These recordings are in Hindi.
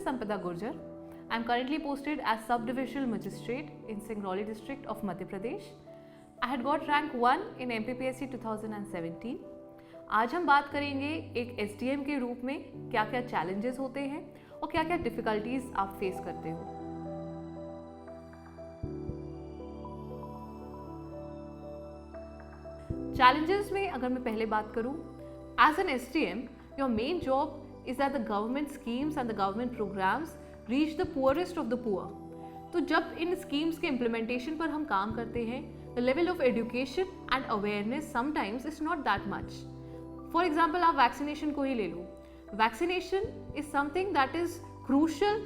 Sampada Gurjar. I am currently posted as Sub-Divisional Magistrate in Singrauli district of Madhya Pradesh. I had got rank 1 in MPPSC 2017. आज हम बात करेंगे एक SDM के रूप में क्या क्या चैलेंजेस होते हैं और क्या क्या डिफ़िकल्टीज आप फेस करते हो। चैलेंजेस में अगर मैं पहले बात करूं, as an SDM your main job is that the government schemes and the government programmes reach the poorest of the poor. तो जब इन स्कीम्स के इम्प्लीमेंटेशन पर हम काम करते हैं, the level of education and awareness sometimes is not that much. For example आप वैक्सीनेशन को ही ले लो। Vaccination is something that is crucial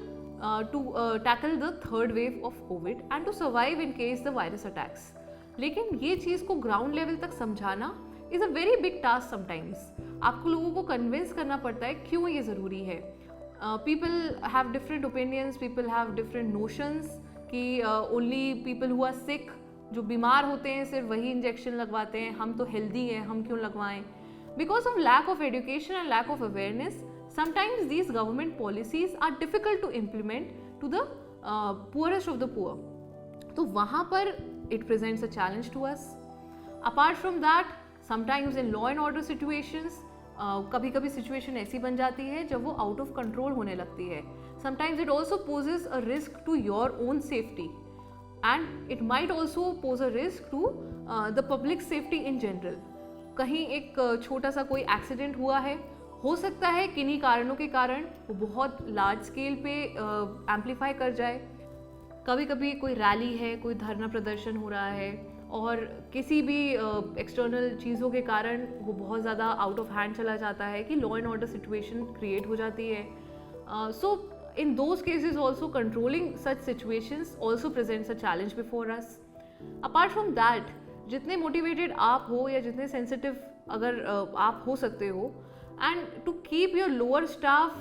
to tackle the third wave of Covid and to survive in case the virus attacks. लेकिन ये चीज़ को ग्राउंड लेवल तक समझाना is a very big task sometimes. आपको लोगों को कन्विंस करना पड़ता है क्यों ये ज़रूरी है। People have different opinions, people have different notions कि only people who are sick, जो बीमार होते हैं सिर्फ वही इंजेक्शन लगवाते हैं, हम तो हेल्दी हैं हम क्यों लगवाएं। Because of lack of education and lack of awareness sometimes these government policies are difficult to implement to the poorest of the poor. तो वहाँ पर it presents a challenge to us. Apart from that, sometimes in law and order situations, कभी कभी सिचुएशन ऐसी बन जाती है जब वो आउट ऑफ कंट्रोल होने लगती है। Sometimes it also poses a risk to your own safety and it might also pose a risk to the public safety in general. कहीं एक छोटा सा कोई एक्सीडेंट हुआ है, हो सकता है किन्हीं कारणों के कारण वो बहुत लार्ज स्केल पे एम्पलीफाई कर जाए। कभी कभी कोई रैली है, कोई धरना प्रदर्शन हो रहा है और किसी भी एक्सटर्नल चीज़ों के कारण वो बहुत ज़्यादा आउट ऑफ हैंड चला जाता है कि law and order situation create हो जाती है। So in those cases also controlling such situations also presents a challenge before us. Apart from that, जितने मोटिवेटेड आप हो या जितने सेंसिटिव अगर आप हो सकते हो, and to keep your lower staff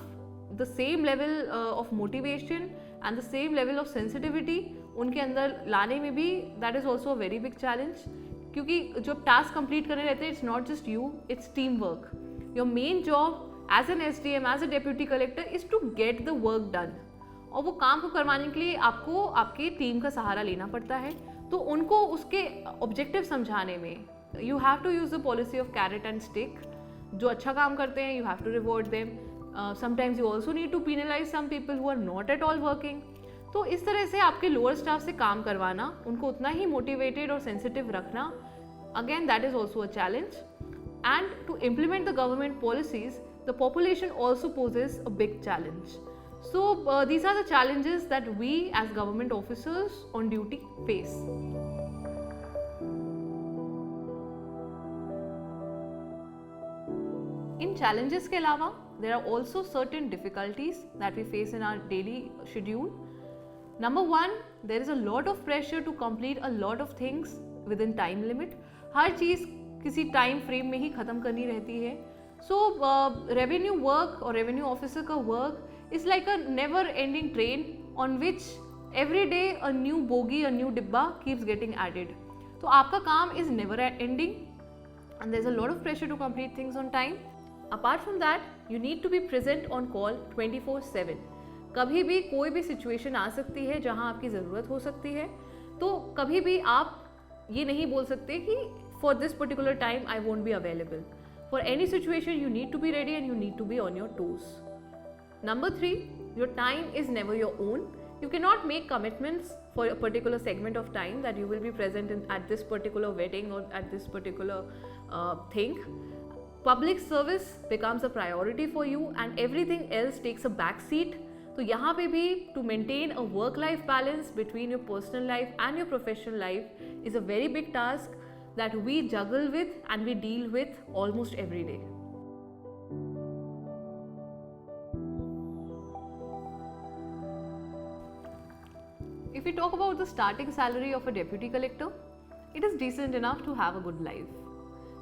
the same level of motivation and the same level of sensitivity उनके अंदर लाने में भी that is also a very big challenge। क्योंकि जब टास्क कंप्लीट करने रहते हैं, it's not just you, it's team work. Your main job as an SDM, as a deputy collector is to get the work done। और वो काम को करवाने के लिए आपको आपके टीम का सहारा लेना पड़ता है। तो उनको उसके ऑब्जेक्टिव समझाने में you have to use the policy of carrot and stick। जो अच्छा काम करते हैं you have to reward them, sometimes you also need to penalise some people who are not at all working. तो इस तरह से आपके लोअर स्टाफ से काम करवाना, उनको उतना ही मोटिवेटेड और सेंसिटिव रखना, again that is also a challenge. And to implement the government policies, the population also poses a big challenge. So these are the challenges that we as government officers on duty face. इन चैलेंजेस के अलावा there are also certain difficulties that we face in our daily schedule. Number 1, there is a lot of pressure to complete a lot of things within time limit. हर चीज़ किसी टाइम फ्रेम में ही ख़त्म करनी रहती है। सो रेवेन्यू वर्क और रेवेन्यू ऑफिसर का work is like a never ending train on which every day a new bogie, a new डिब्बा कीप्स गेटिंग एडेड। तो आपका काम is never ending and there's a lot of pressure to complete things on time. Apart from that, you need to be present on call 24/7. कभी भी कोई भी सिचुएशन आ सकती है जहां आपकी ज़रूरत हो सकती है, तो कभी भी आप ये नहीं बोल सकते कि for this particular time I won't be available. For any situation you need to be ready and you need to be on your toes. Number 3, your time is never your own. You cannot make commitments for a particular segment of time that you will be present at this particular wedding or at this particular thing. Public service becomes a priority for you and everything else takes a back seat. तो यहाँ पे भी to maintain a work-life balance between your personal life and your professional life is a very big task that we juggle with and we deal with almost every day. If we talk about the starting salary of a deputy collector, it is decent enough to have a good life.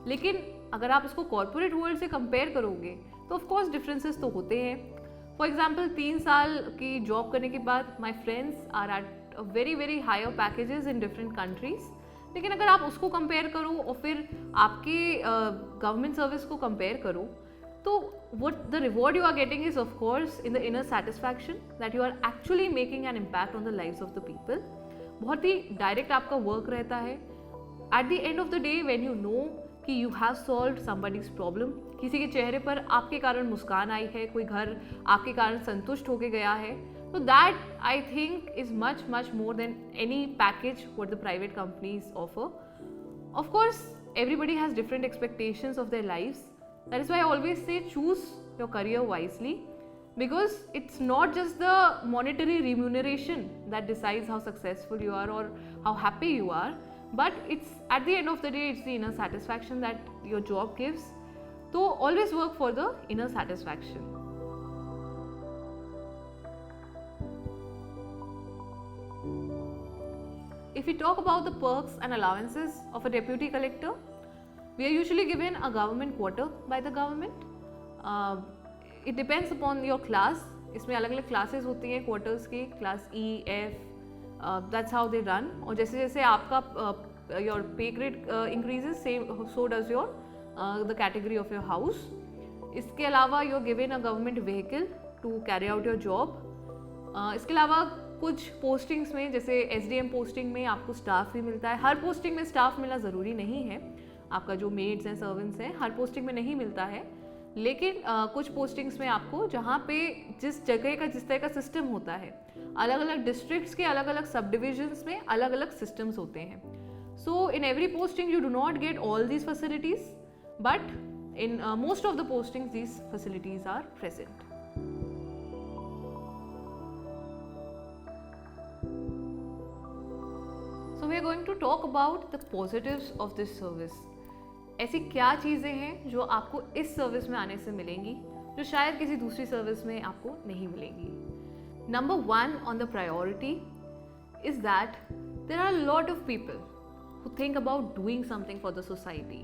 लेकिन अगर आप इसको कॉर्पोरेट वर्ल्ड से कंपेयर करोगे तो ऑफ कोर्स डिफरेंसेस तो होते हैं। फॉर एग्जांपल 3 साल की जॉब करने के बाद my friends are at very very higher packages in different countries. लेकिन अगर आप उसको कंपेयर करो और फिर आपके गवर्नमेंट सर्विस को कंपेयर करो, तो what the reward you are getting is of course in the inner satisfaction that you are actually making an impact on the lives of the people. बहुत ही डायरेक्ट आपका वर्क रहता है. At the end of the day when you know कि you have solved somebody's problem, किसी के चेहरे पर आपके कारण मुस्कान आई है, कोई घर आपके कारण संतुष्ट होके गया है, तो that I think is much more than any package what the private companies offer. Of course everybody has different expectations of their lives. That is why I always say choose your career wisely, because it's not just the monetary remuneration that decides how successful you are or how happy you are, but it's at the end of the day it's the inner satisfaction that your job gives. So always work for the inner satisfaction. If we talk about the perks and allowances of a deputy collector, we are usually given a government quarter by the government. It depends upon your class. इसमें अलग अलग classes होती हैं quarters की, class E, F, that's how they run. और जैसे जैसे आपका your pay grade increases, same so does your the category of your house. इसके अलावा you are given a government vehicle to carry out your job. इसके अलावा कुछ पोस्टिंग्स में जैसे SDM पोस्टिंग में आपको स्टाफ भी मिलता है. हर पोस्टिंग में स्टाफ मिलना ज़रूरी नहीं है. आपका जो मेड्स हैं, सर्वेंट्स हैं, हर पोस्टिंग में नहीं मिलता है, लेकिन कुछ पोस्टिंग्स में आपको जहाँ पे जिस जगह का जिस तरह का सिस्टम होता है, अलग अलग डिस्ट्रिक्ट्स के अलग अलग सब डिविजन्स में अलग अलग सिस्टम्स होते हैं. So in every posting you do not get all these facilities, but in most of the postings these facilities are present. So we are going to talk about the positives of this service. ऐसी क्या चीज़ें हैं जो आपको इस सर्विस में आने से मिलेंगी जो शायद किसी दूसरी सर्विस में आपको नहीं मिलेंगी. Number 1 on the priority is that there are lot of people who think about doing something for the society.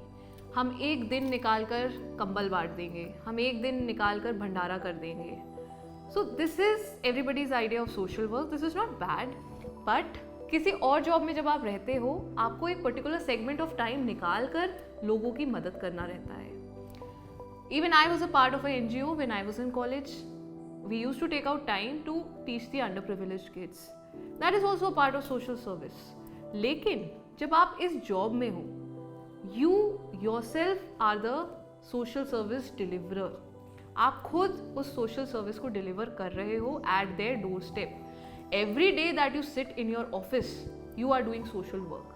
हम एक दिन निकाल कर कंबल बांट देंगे, हम एक दिन निकाल कर भंडारा कर देंगे. So this is everybody's idea of social work. This is not bad, but किसी और जॉब में जब आप रहते हो, आपको एक पर्टिकुलर सेगमेंट ऑफ टाइम निकाल कर लोगों की मदद करना रहता है. Even I was a part of a NGO when I was in college. We used to take out time to teach the underprivileged kids. That is also a part of social service. लेकिन जब आप इस जॉब में हो, you yourself are the social service deliverer. आप खुद उस सोशल सर्विस को डिलीवर कर रहे हो eight their door step. Every day that you sit in your office, you are doing social work.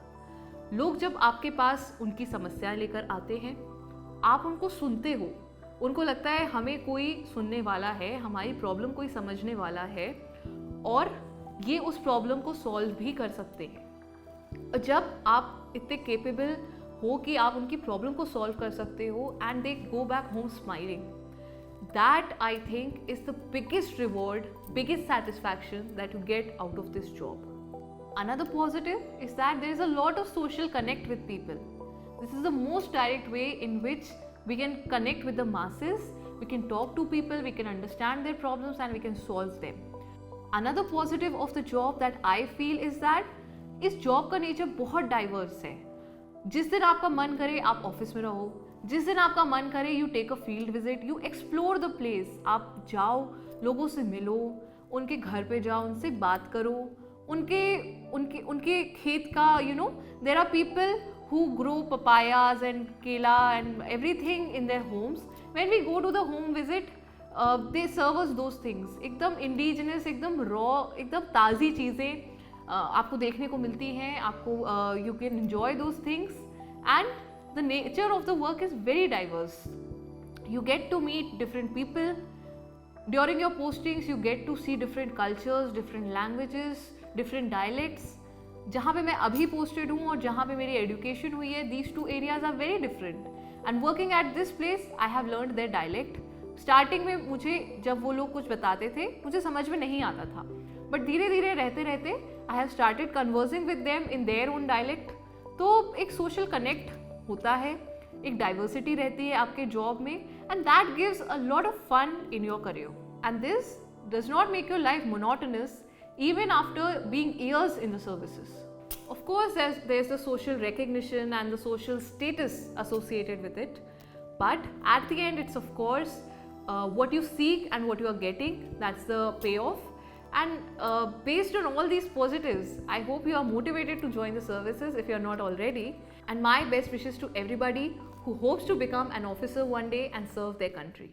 लोग जब आपके पास उनकी समस्याएं लेकर आते हैं, आप उनको सुनते हो, उनको लगता है हमें कोई सुनने वाला है, हमारी प्रॉब्लम कोई समझने वाला है और ये उस प्रॉब्लम को सॉल्व भी कर सकते हैं. जब आप इतने केपेबल हो कि आप उनकी प्रॉब्लम को सॉल्व कर सकते हो and they go back home smiling, that I think is the biggest reward, biggest satisfaction that you get out of this job. Another positive is that there is a lot of social connect with people. This is the most direct way in which we can connect with the masses. We can talk to people, we can understand their problems and we can solve them. Another positive of the job that I feel is that इस job का nature बहुत diverse है. जिस दिन आपका मन करे आप ऑफिस में रहो, जिस दिन आपका मन करे you take a field visit, you explore the place. आप जाओ, लोगों से मिलो, उनके घर पे जाओ, उनसे बात करो, उनके खेत का there are people who grow papayas and kela and everything in their homes. When we go to the home visit, they serve us those things. एकदम इंडिजिनस, एकदम रॉ, एकदम ताज़ी चीज़ें आपको देखने को मिलती हैं. आपको you can enjoy those things and the nature of the work is very diverse. You get to meet different people. During your postings, you get to see different cultures, different languages, different dialects. जहाँ पे मैं अभी posted हूँ और जहाँ पे मेरी education हुई है, these two areas are very different. And working at this place, I have learned their dialect. Starting में मुझे जब वो लोग कुछ बताते थे, मुझे समझ में नहीं आता था. But धीरे धीरे रहते रहते, I have started conversing with them in their own dialect. तो एक social connect होता है, एक डाइवर्सिटी रहती है आपके जॉब में and that gives a lot of fun in your career. And this does not make your life monotonous even after being years in the services. Of course there is the social recognition and the social status associated with it, But at the end, it's of course what you seek and what you are getting, that's the payoff. And based on all these positives, I hope you are motivated to join the services if you are not already. And my best wishes to everybody who hopes to become an officer one day and serve their country.